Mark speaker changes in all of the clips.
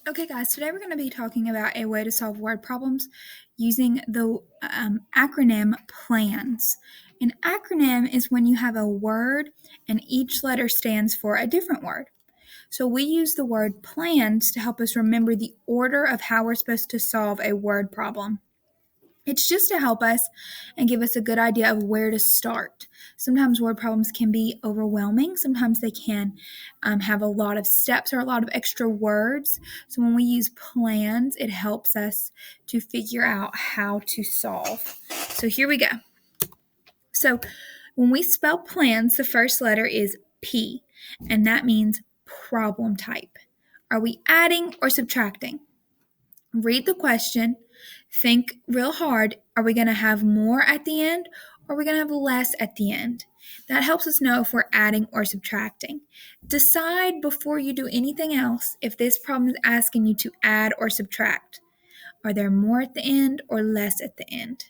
Speaker 1: Okay, guys, today we're going to be talking about a way to solve word problems using the acronym PLANS. An acronym is when you have a word and each letter stands for a different word. So we use the word PLANS to help us remember the order of how we're supposed to solve a word problem. It's just to help us and give us a good idea of where to start. Sometimes word problems can be overwhelming. Sometimes they can have a lot of steps or a lot of extra words. So when we use plans, it helps us to figure out how to solve. So here we go. So when we spell plans, the first letter is P, and that means problem type. Are we adding or subtracting? Read the question, think real hard. Are we going to have more at the end or are we going to have less at the end? That helps us know if we're adding or subtracting. Decide before you do anything else if this problem is asking you to add or subtract. Are there more at the end or less at the end?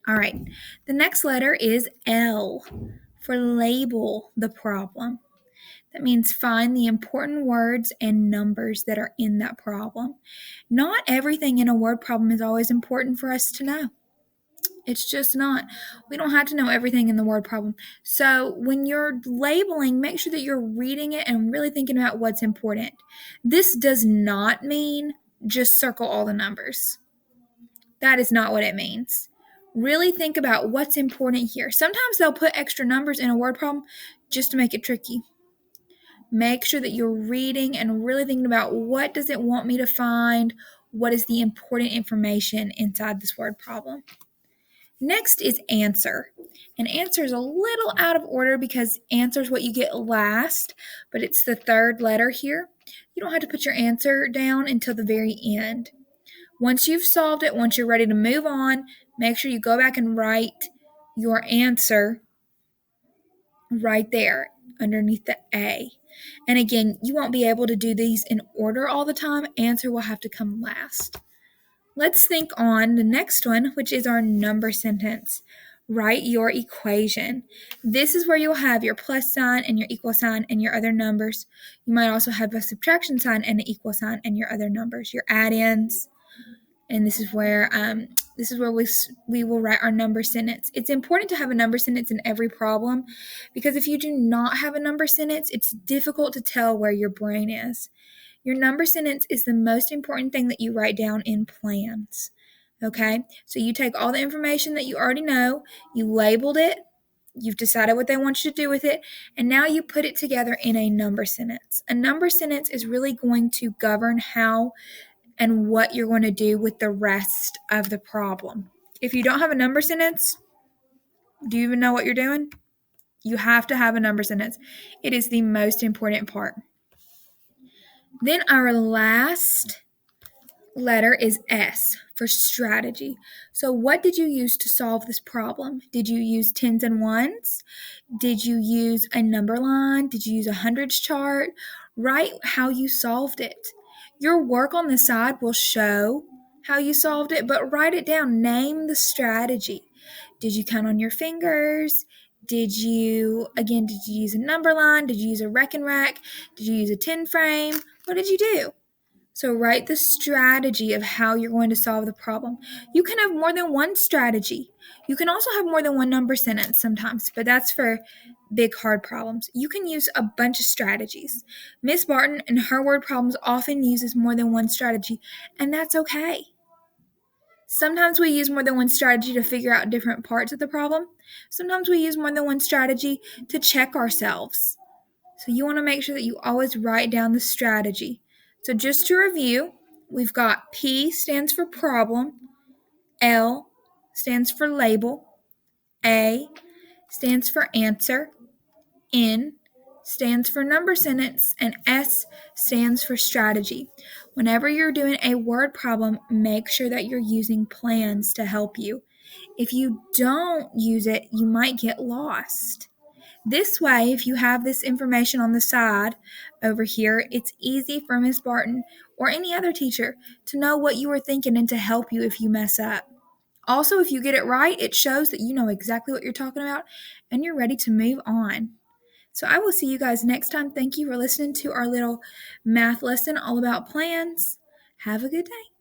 Speaker 1: All right, the next letter is L for label the problem. That means find the important words and numbers that are in that problem. Not everything in a word problem is always important for us to know. It's just not. We don't have to know everything in the word problem. So when you're labeling, make sure that you're reading it and really thinking about what's important. This does not mean just circle all the numbers. That is not what it means. Really think about what's important here. Sometimes they'll put extra numbers in a word problem just to make it tricky. Make sure that you're reading and really thinking about what does it want me to find? What is the important information inside this word problem? Next is answer. And answer is a little out of order because answer is what you get last, but it's the third letter here. You don't have to put your answer down until the very end. Once you've solved it, once you're ready to move on, make sure you go back and write your answer right there underneath the A. And again, you won't be able to do these in order all the time. Answer will have to come last. Let's think on the next one, which is our number sentence. Write your equation. This is where you'll have your plus sign and your equal sign and your other numbers. You might also have a subtraction sign and an equal sign and your other numbers, your add-ins. And this is where we will write our number sentence. It's important to have a number sentence in every problem because if you do not have a number sentence, it's difficult to tell where your brain is. Your number sentence is the most important thing that you write down in plans. Okay? So you take all the information that you already know, you labeled it, you've decided what they want you to do with it, and now you put it together in a number sentence. A number sentence is really going to govern how and what you're going to do with the rest of the problem. If you don't have a number sentence, do you even know what you're doing? You have to have a number sentence. It is the most important part. Then our last letter is S for strategy. So what did you use to solve this problem? Did you use tens and ones? Did you use a number line? Did you use a hundreds chart? Write how you solved it. Your work on the side will show how you solved it, but write it down. Name the strategy. Did you count on your fingers? Did you use a number line? Did you use a reckon rack? Did you use a 10 frame? What did you do? So write the strategy of how you're going to solve the problem. You can have more than one strategy. You can also have more than one number sentence sometimes, but that's for big, hard problems. You can use a bunch of strategies. Miss Barton in her word problems often uses more than one strategy, and that's okay. Sometimes we use more than one strategy to figure out different parts of the problem. Sometimes we use more than one strategy to check ourselves. So you want to make sure that you always write down the strategy. So just to review, we've got P stands for problem, L stands for label, A stands for answer, N stands for number sentence, and S stands for strategy. Whenever you're doing a word problem, make sure that you're using plans to help you. If you don't use it, you might get lost. This way, if you have this information on the side over here, it's easy for Miss Barton or any other teacher to know what you were thinking and to help you if you mess up. Also, if you get it right, it shows that you know exactly what you're talking about and you're ready to move on. So I will see you guys next time. Thank you for listening to our little math lesson all about plans. Have a good day.